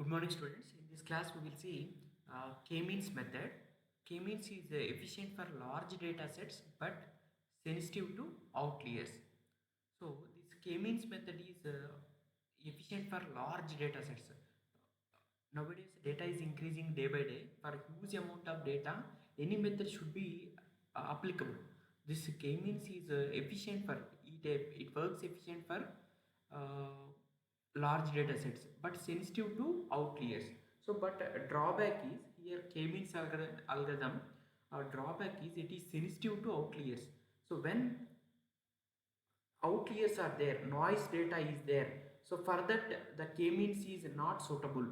Good morning, students. In this class, we will see k-means method. K-means is efficient for large data sets but sensitive to outliers. So, this k-means method is efficient for large data sets. Nowadays, data is increasing day by day. For a huge amount of data, any method should be applicable. This k-means is efficient for it works efficient for uh, large data sets but sensitive to outliers. So, but drawback is here k-means algorithm. Drawback is it is sensitive to outliers. So, when outliers are there, noise data is there, so for that the k-means is not suitable.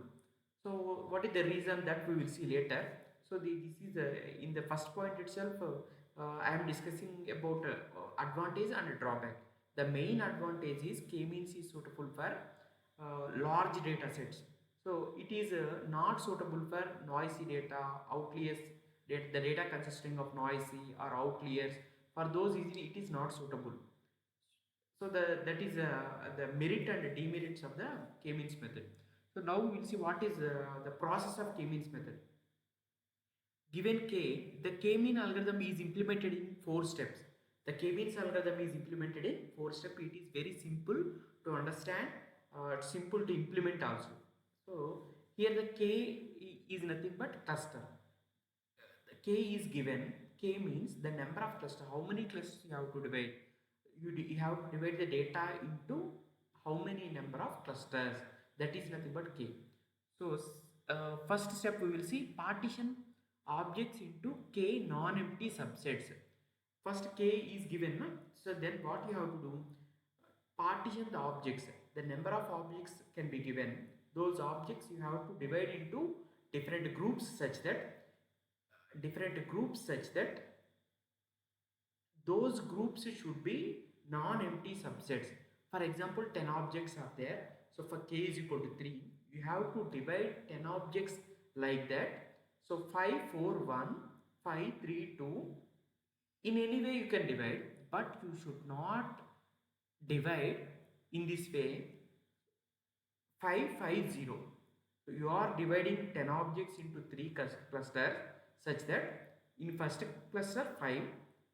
So what is the reason that we will see later. So this is in the first point itself, I am discussing about advantage and drawback. The main advantage is k-means is suitable for large data sets. So it is not suitable for noisy data, outliers data, the data consisting of noisy or outliers. For those easily it is not suitable. So that is the merit and demerits of the k-means method. So now we will see what is the process of k-means method. Given k, the k-mean algorithm is implemented in 4 steps. The k-means algorithm is implemented in 4 steps. It is very simple to understand, simple to implement also. So here the k is nothing but cluster. The k is given. K means the number of cluster. How many clusters you have to divide? You have to divide the data into how many number of clusters. That is nothing but k. So first step we will see partition objects into k non-empty subsets. First k is given, no? So then what you have to do? Partition the objects. The number of objects can be given. Those objects you have to divide into different groups such that those groups should be non-empty subsets. For example, 10 objects are there. So for k is equal to 3, you have to divide 10 objects like that. So 5, 4, 1, 5, 3, 2. In any way you can divide, but you should not divide in this way 5, 5, 0. So you are dividing 10 objects into 3 clusters such that in first cluster 5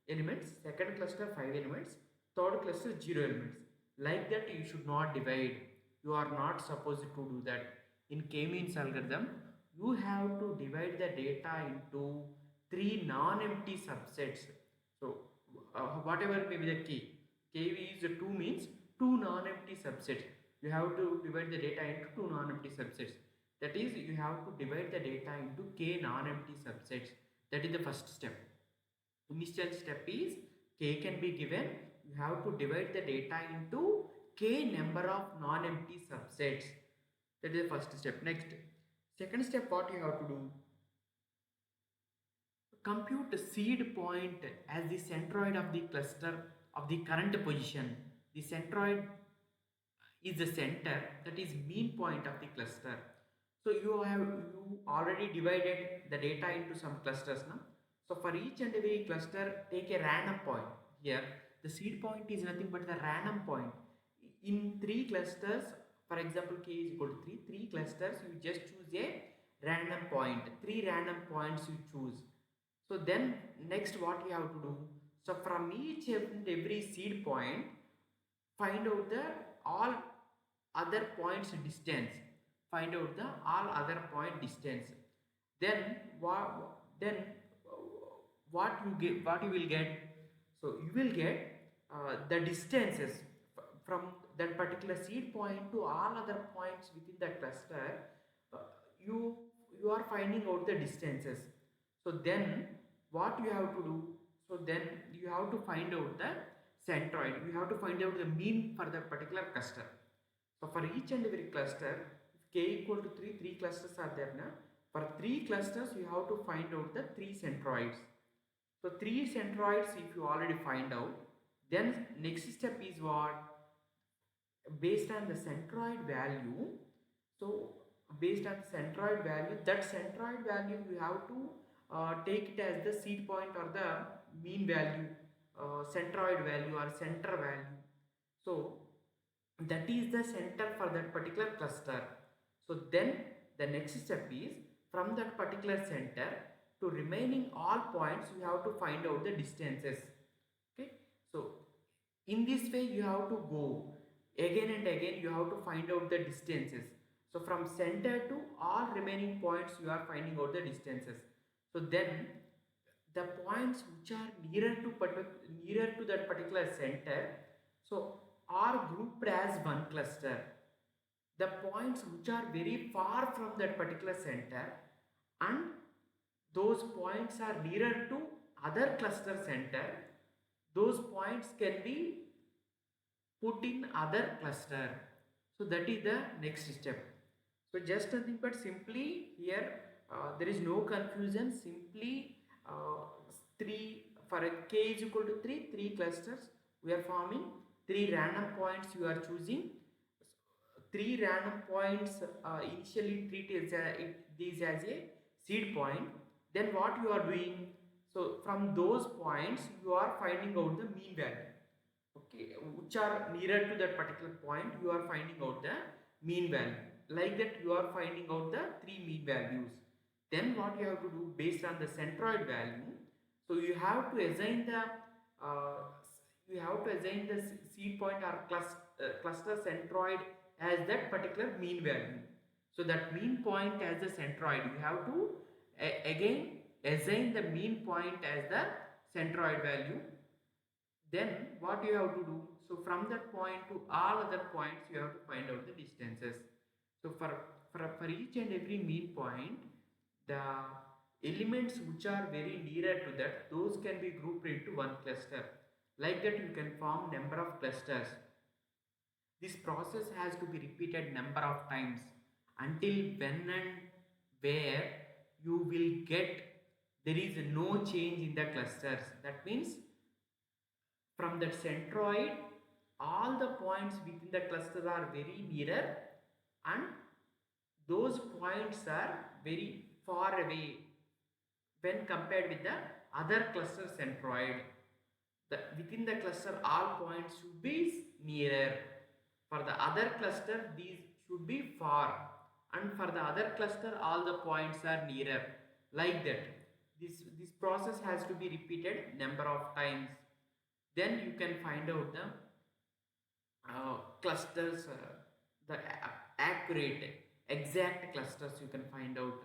elements, second cluster 5 elements, third cluster 0 elements. Like that you should not divide. You are not supposed to do that. In k-means algorithm, you have to divide the data into 3 non-empty subsets. So whatever may be the k, k is 2 means 2 non-empty subsets. You have to divide the data into 2 non-empty subsets. That is, you have to divide the data into k non-empty subsets. That is the first step. Initial step is k can be given. You have to divide the data into k number of non-empty subsets. That is the first step. Next, second step, what you have to do? Compute the seed point as the centroid of the cluster of the current position. The centroid is the center, that is mean point of the cluster. So you already divided the data into some clusters now. So for each and every cluster, take a random point. Here the seed point is nothing but the random point. In 3 clusters, for example k is equal to 3 clusters, you just choose a random point. 3 random points you choose. So then next what we have to do? So from each and every seed point, find out the all other points distance. Find out the all other point distance. Then what you get? What you will get? So you will get the distances from that particular seed point to all other points within the cluster. Uh, you you are finding out the distances. So then what you have to do? So then you have to find out the centroid. You have to find out the mean for that particular cluster. So for each and every cluster, if k equal to 3, 3 clusters are there now. For 3 clusters, you have to find out the 3 centroids. So 3 centroids if you already find out, then next step is what? Based on the centroid value. So based on centroid value, that centroid value you have to take it as the seed point or the mean value, centroid value or center value. So that is the center for that particular cluster. So then the next step is from that particular center to remaining all points you have to find out the distances. Okay, so in this way you have to go again and again, you have to find out the distances. So from center to all remaining points you are finding out the distances. So then the points which are nearer to that particular center, so are grouped as one cluster. The points which are very far from that particular center and those points are nearer to other cluster center, those points can be put in other cluster. So that is the next step. So just nothing but simply here there is no confusion, simply 3 for a k is equal to 3 clusters we are forming, 3 random points you are choosing, 3 random points initially treat these as a seed point. Then what you are doing, so from those points you are finding out the mean value. Okay, which are nearer to that particular point you are finding out the mean value. Like that you are finding out the 3 mean values. Then what you have to do based on the centroid value, so you have to assign the seed point or cluster centroid as that particular mean value. So that mean point as the centroid, you have to again assign the mean point as the centroid value. Then what you have to do, so from that point to all other points you have to find out the distances. So for each and every mean point, the elements which are very nearer to that, those can be grouped into one cluster. Like that you can form number of clusters. This process has to be repeated number of times until when and where you will get there is no change in the clusters. That means from that centroid all the points within the cluster are very nearer and those points are very far away when compared with the other cluster centroid. Within the cluster all points should be nearer, for the other cluster these should be far, and for the other cluster all the points are nearer. Like that this process has to be repeated number of times. Then you can find out the clusters, the accurate exact clusters you can find out.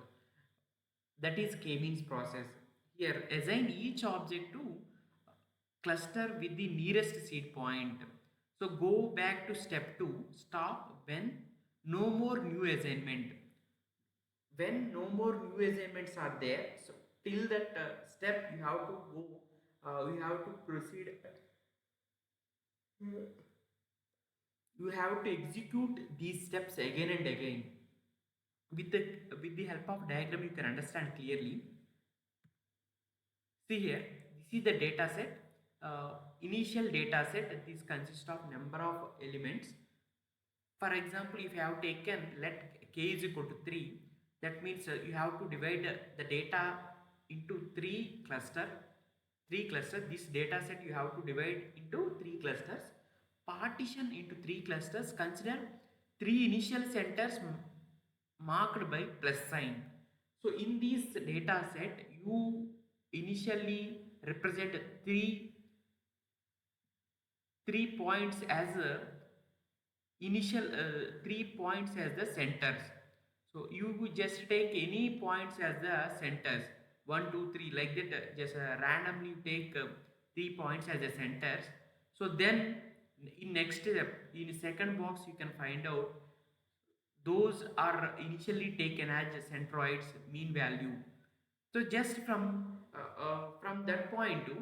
That is k-means process. Here assign each object to cluster with the nearest seed point. So go back to step 2, stop when no more new assignment. When no more new assignments are there, so till that step you have to go, you have to proceed, you have to execute these steps again and again. With the help of diagram you can understand clearly. See here, this is the data set. Initial data set, this consists of number of elements. For example, if you have taken let k is equal to 3, that means you have to divide the data into 3 clusters. This data set you have to divide into 3 clusters. Partition into 3 clusters. Consider 3 initial centers marked by plus sign. So in this data set you initially represent three points as a initial 3 points as the centers. So you would just take any points as the centers, 1 2 3, like that, just randomly take 3 points as the centers. So then in next step, in second box you can find out those are initially taken as centroids mean value. So just from that point to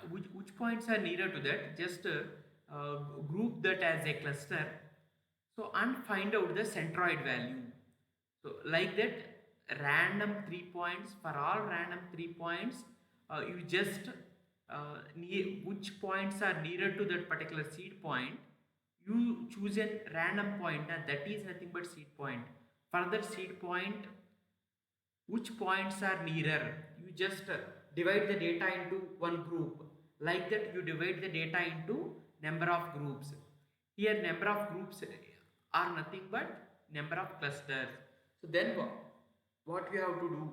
which points are nearer to that, just group that as a cluster, so and find out the centroid value. So like that, random 3 points, for all random 3 points you just which points are nearer to that particular seed point, you choose a random point and that is nothing but seed point. For that seed point, which points are nearer, you just divide the data into one group. Like that you divide the data into number of groups. Here number of groups are nothing but number of clusters. So then what we have to do?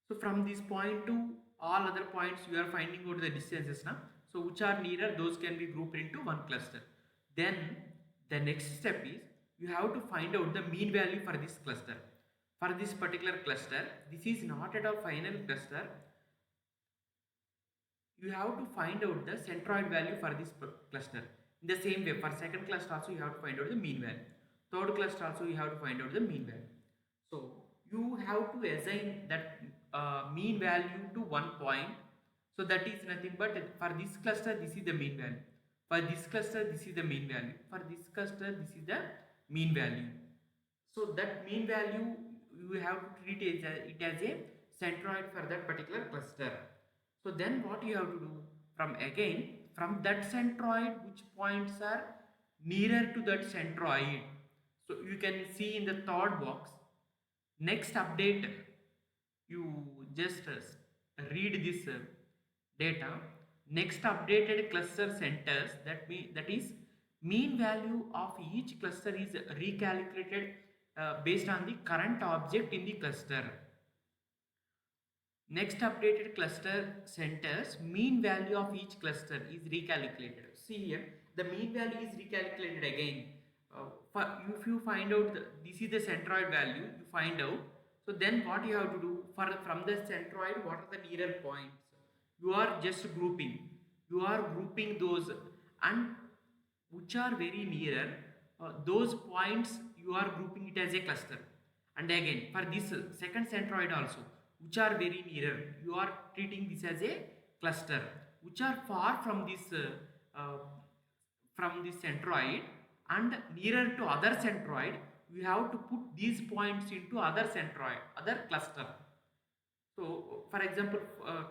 So from this point to all other points, you are finding out the distances now. So which are nearer, those can be grouped into one cluster. Then the next step is you have to find out the mean value for this cluster. For this particular cluster, this is not at all final cluster. You have to find out the centroid value for this cluster. In the same way, for second cluster also you have to find out the mean value. Third cluster also you have to find out the mean value. So you have to assign that mean value to one point. So that is nothing but for this cluster this is the mean value. For this cluster this is the mean value. For this cluster this is the mean value. So that mean value you have to treat it as a centroid for that particular cluster. So then what you have to do, from that centroid which points are nearer to that centroid. So you can see in the third box, next update, you just read this data. Next updated cluster centers, that is mean value of each cluster is recalculated based on the current object in the cluster. Next updated cluster centers, mean value of each cluster is recalculated. See here, the mean value is recalculated again. If you find out this is the centroid value, you find out. So then what you have to do, from the centroid, what are the nearer points? You are just grouping. You are grouping those, and which are very nearer, those points you are grouping it as a cluster. And again, for this second centroid also, which are very nearer, you are treating this as a cluster. Which are far from this centroid and nearer to other centroid, we have to put these points into other centroid, other cluster. So for example,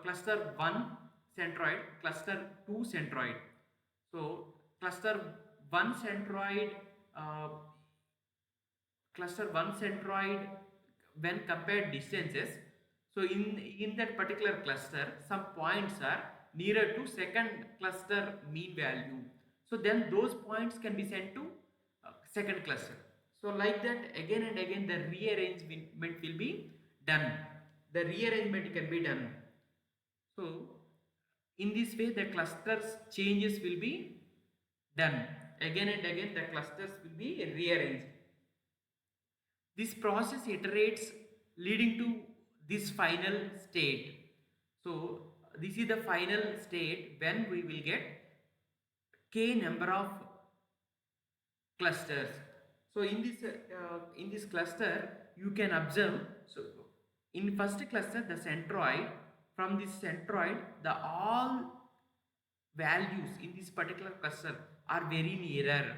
cluster 1 centroid, cluster 2 centroid. So cluster 1 centroid, uh, when compared distances, so in that particular cluster some points are nearer to second cluster mean value. So then those points can be sent to second cluster. So like that, again and again the rearrangement will be done. The rearrangement can be done. So in this way the clusters changes will be done. Again and again the clusters will be rearranged. This process iterates leading to this final state. So this is the final state when we will get k number of clusters. So in this cluster you can observe, so in first cluster the centroid, from this centroid the all values in this particular cluster are very nearer,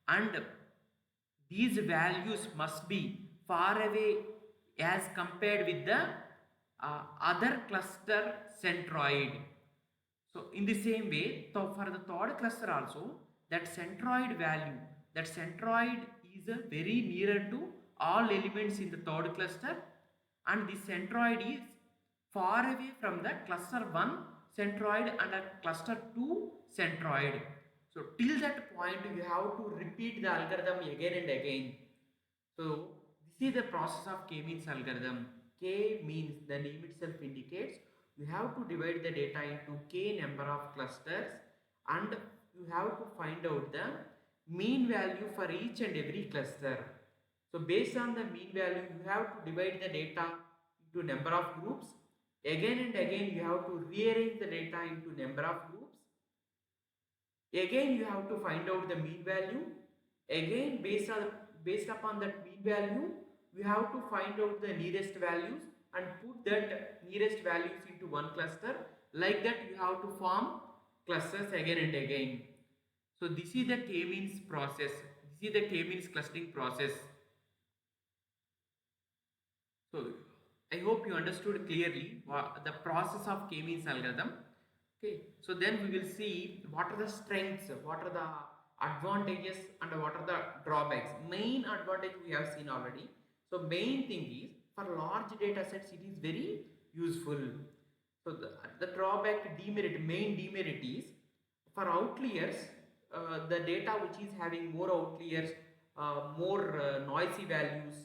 and these values must be far away as compared with the other cluster centroid. So in the same way, so for the third cluster also, that centroid value, that centroid is very nearer to all elements in the third cluster, and this centroid is far away from the cluster 1 centroid and a cluster 2 centroid. So till that point you have to repeat the algorithm again and again. So this is the process of k-means algorithm. K-means, the name itself indicates, you have to divide the data into k number of clusters and you have to find out the mean value for each and every cluster. So based on the mean value, you have to divide the data into number of groups. Again and again you have to rearrange the data into number of groups. Again you have to find out the mean value. Again based upon that mean value, we have to find out the nearest values and put that nearest values into one cluster. Like that you have to form clusters again and again. So this is the k-means process. This is the k-means clustering process. So I hope you understood clearly the process of k-means algorithm. Okay, so then we will see what are the strengths, what are the advantages and what are the drawbacks. Main advantage we have seen already. So main thing is, for large data sets it is very useful. So the drawback, main demerit is, for outliers, the data which is having more outliers more noisy values,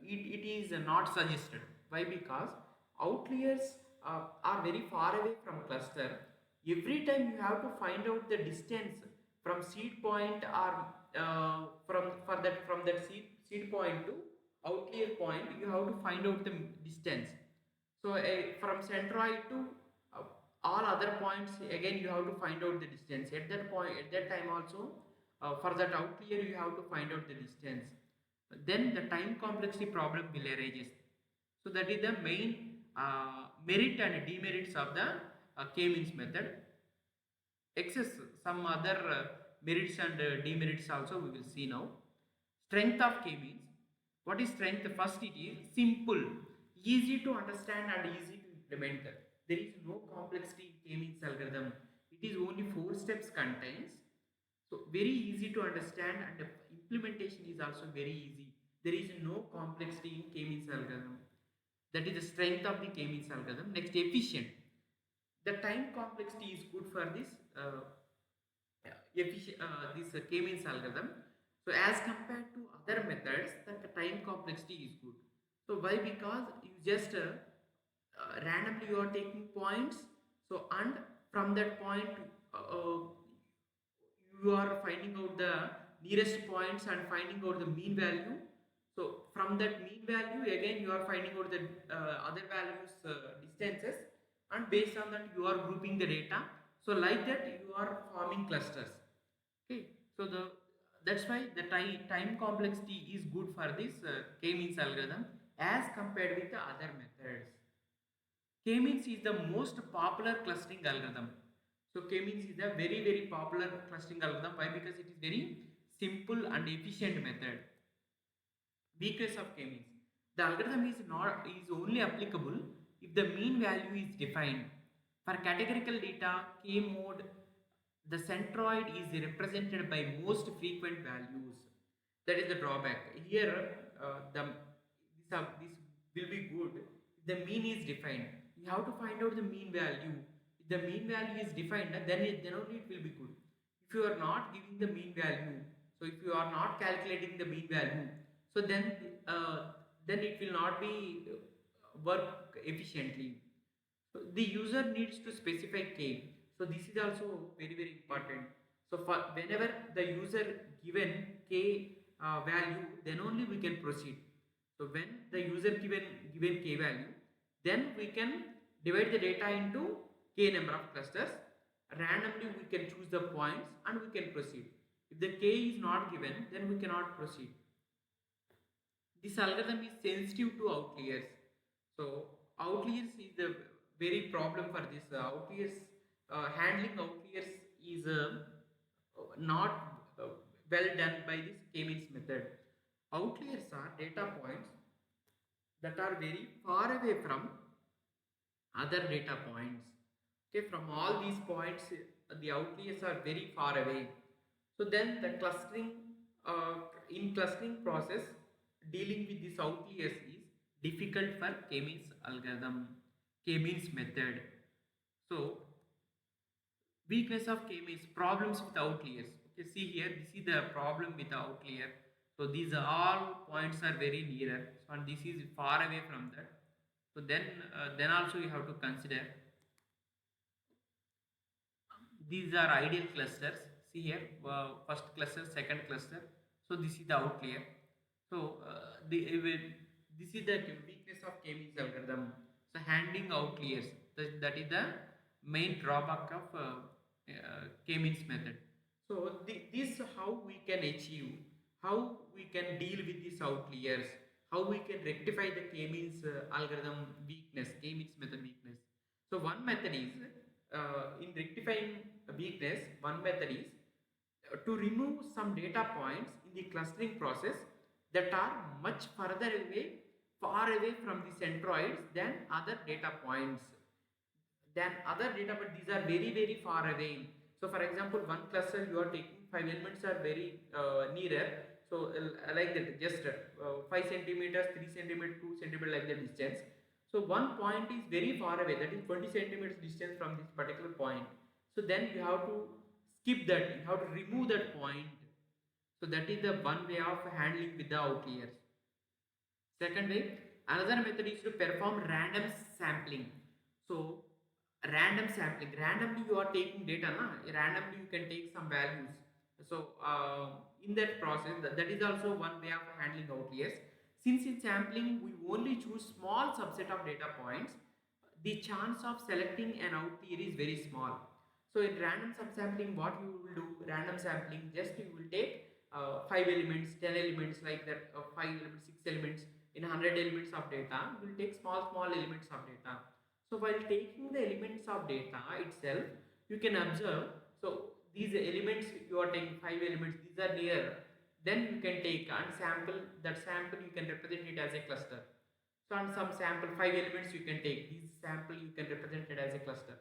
it is not suggested. Why? Because outliers are very far away from cluster. Every time you have to find out the distance from seed point or from that seed point to outlier point, you have to find out the distance. So from centroid to uh, all other points, again you have to find out the distance. At that point, at that time also, for that outlier you have to find out the distance. Then the time complexity problem will arise. So that is the main merit and demerits of the k-means method. Excess some other merits and demerits also we will see now. Strength of k-means. What is strength? First, it is simple, easy to understand and easy to implement. There is no complexity in k-means algorithm. It is only 4 steps contains. So very easy to understand, and the implementation is also very easy. There is no complexity in k-means algorithm. That is the strength of the k-means algorithm. Next, efficient. The time complexity is good for this k-means algorithm. So as compared to other methods, the time complexity is good. So why? Because you just randomly you are taking points. So and from that point you are finding out the nearest points and finding out the mean value. So from that mean value again you are finding out the other values distances, and based on that you are grouping the data. So like that you are forming clusters. Okay, so that's why the time complexity is good for this k-means algorithm as compared with the other methods. K-means is the most popular clustering algorithm. So K-means is a very popular clustering algorithm. Why? Because it is very simple and efficient method. Weakness of K-means. The algorithm is only applicable if the mean value is defined. For categorical data, K mode, the centroid is represented by most frequent values. That is the drawback. Here, this will be good if the mean is defined. You have to find out the mean value. If the mean value is defined, then only it will be good. If you are not giving the mean value, so if you are not calculating the mean value, so then it will not be work efficiently. So the user needs to specify k. So this is also very important. So for whenever the user given k value, then only we can proceed. So when the user given k value, then we can divide the data into k number of clusters. Randomly we can choose the points and we can proceed. If the k is not given, then we cannot proceed. This algorithm is sensitive to outliers. So outliers is the very problem for this outliers. Handling outliers is not well done by this k-means method. Outliers are data points that are very far away from other data points. Okay, from all these points the outliers are very far away. So then the clustering in clustering process, dealing with these outliers is difficult for k-means algorithm, k-means method. So weakness of k-means, problems with outliers. Okay, see here, this is the problem with the outlier. So these are all points are very nearer, so and this is far away from that. So then also you have to consider these are ideal clusters. See here, first cluster, second cluster. So this is the outlier. So this is the weakness of k-means algorithm. So handling outliers, that is the main drawback of k-means method. So this how we can achieve, how we can deal with these outliers, how we can rectify the k-means algorithm weakness, k-means method weakness. So one method is in rectifying weakness. One method is to remove some data points in the clustering process that are much further away, far away from the centroids than other data points. But these are very far away. So for example, one cluster you are taking 5 elements are very nearer. So like that, just 5 centimeters, 3 centimeters, 2 centimeters, like that distance. So one point is very far away, that is 20 centimeters distance from this particular point. So then you have to skip that, you have to remove that point. So that is the one way of handling with the outliers. Second way, another method is to perform random sampling. So random sampling, randomly you are taking data, na? Randomly you can take some values. So in that process, that is also one way of handling outliers. Since in sampling we only choose small subset of data points, the chance of selecting an outlier is very small. So in random subsampling, what you will do, random sampling, just you will take 5 elements, 10 elements, like that, 5 elements, 6 elements in 100 elements of data, you will take small elements of data. So while taking the elements of data itself, you can observe, so these elements, you are taking 5 elements, these are near, then you can take and sample, that sample you can represent it as a cluster. So on some sample 5 elements you can take, these sample you can represent it as a cluster.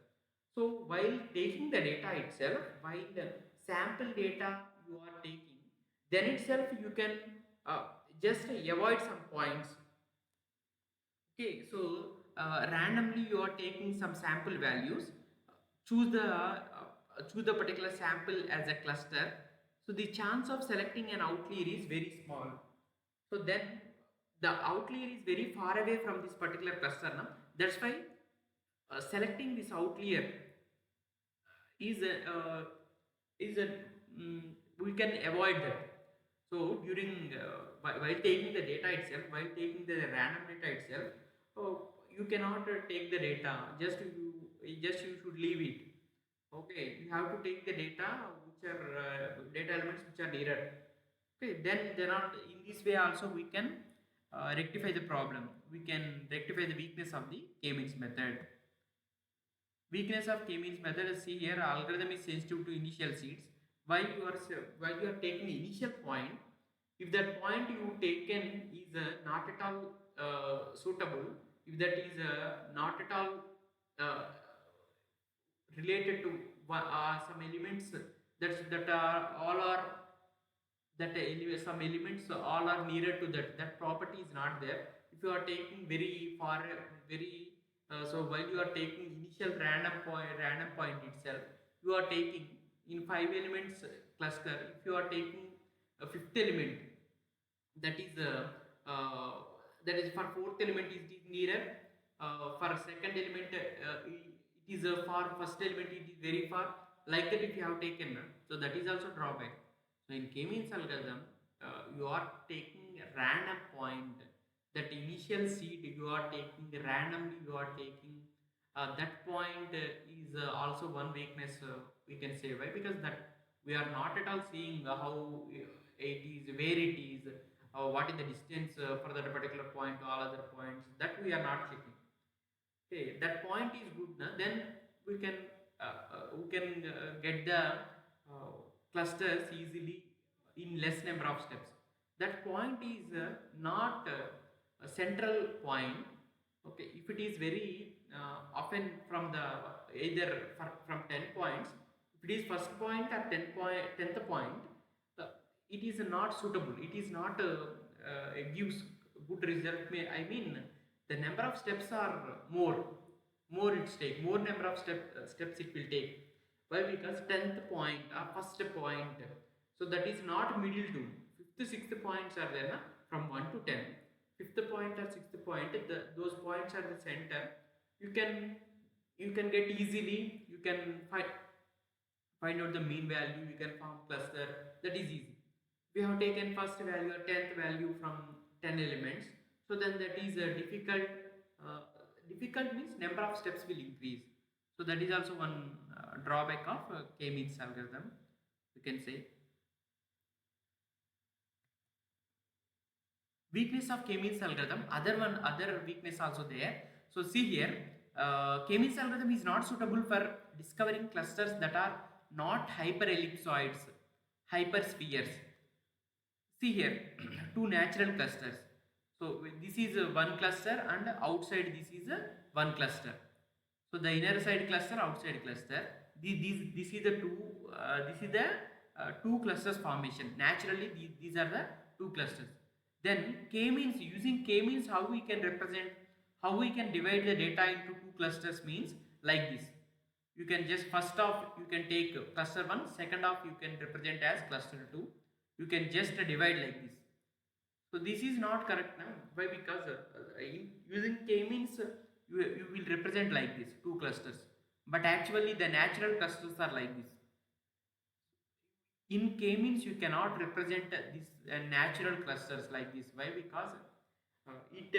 So while taking the data itself, while the sample data you are taking, then itself you can uh, just avoid some points. Okay, so randomly you are taking some sample values, choose the particular sample as a cluster. So the chance of selecting an outlier is very small. So then the outlier is very far away from this particular cluster. Now that's why selecting this outlier is a, is a we can avoid that. So during while taking the data itself, while taking the random data itself, you cannot take the data. Just you should leave it. Okay, you have to take the data which are data elements which are needed. Okay, then there are, in this way also we can rectify the problem. We can rectify the weakness of the k-means method. Weakness of k-means method is, see here, algorithm is sensitive to initial seeds. While you are taking initial point, if that point you taken is not at all suitable, if that is not at all uh, related to some elements that are all are that some elements all are nearer to that property is not there. If you are taking very far, very so while you are taking initial random point itself, you are taking in 5 elements cluster, if you are taking a fifth element, that is uh, that is for fourth element is nearer, for second element it is for first element it is very far, like that if you have taken, so that is also drawback. So in k-means algorithm, you are taking a random point, that initial seed you are taking randomly, you are taking that point is also one weakness, we can say. Why? Because that we are not at all seeing how it is, where it is, what is the distance for that particular point to all other points, that we are not checking. Okay, that point is good, na? Then we can get the clusters easily in less number of steps. That point is not a central point. Okay, if it is very often from the either from 10 points, if it is first point or 10th point, uh, it is not suitable, it is not gives good result. I mean, the number of steps are more it's take, more number of steps it will take. Why? Because 10th point or first point, so that is not middle to fifth, sixth points are there, na? From 1 to 10, fifth point or sixth point, those points are the center. You can get easily, you can find out the mean value, you can form cluster, that is easy. We have taken first value or 10th value from 10 elements, so then that is difficult. uh, Difficult means number of steps will increase. So that is also one drawback of k-means algorithm, we can say. Weakness of k-means algorithm, other weakness also there. So see here, k-means algorithm is not suitable for discovering clusters that are not hyperellipsoids, hyperspheres. See here, two natural clusters. So this is one cluster and outside this is one cluster. So the inner side cluster, outside cluster, this is the two clusters formation. Naturally these are the two clusters. Then k-means, using k-means, how we can represent, how we can divide the data into two clusters means like this. You can just first off you can take cluster 1, second off you can represent as cluster 2. You can just divide like this. So this is not correct now. Why? Because using k-means, you will represent like this, two clusters. But actually the natural clusters are like this. In k-means you cannot represent this natural clusters like this. Why? Because it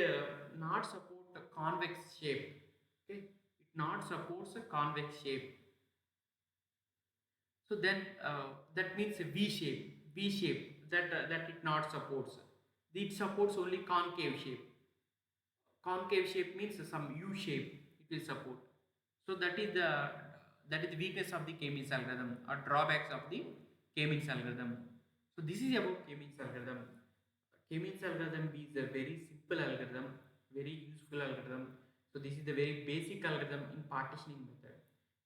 not support a convex shape. Okay, it not supports a convex shape. So then that means a V shape that it not supports. It supports only concave shape. Concave shape means some U shape it will support. So that is the weakness of the K-means algorithm or drawbacks of the K-means algorithm. So this is about K-means algorithm. K-means algorithm is a very simple algorithm, very useful algorithm. So this is the very basic algorithm in partitioning method.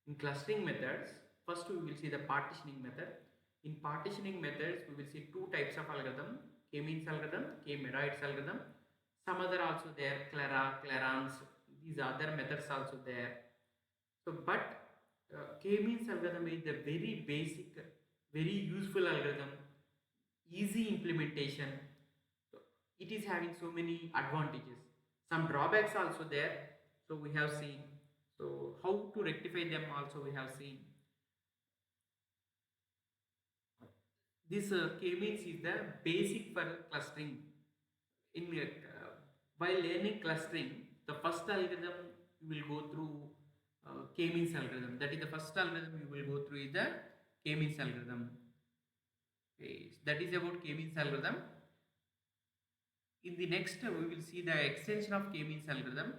In clustering methods, first we will see the partitioning method. In partitioning methods, we will see two types of algorithm: K-means algorithm, K-meroids algorithm. Some other also there, Clara, Clarence. These other methods also there. So, but K-means algorithm is the very basic, very useful algorithm, easy implementation. So it is having so many advantages. Some drawbacks also there. So we have seen. So how to rectify them also we have seen. This K-means is the basic for clustering. In while learning clustering, the first algorithm you will go through K-means algorithm. That is the first algorithm you will go through is the K-means algorithm. Okay, that is about K-means algorithm. In the next we will see the extension of K-means algorithm.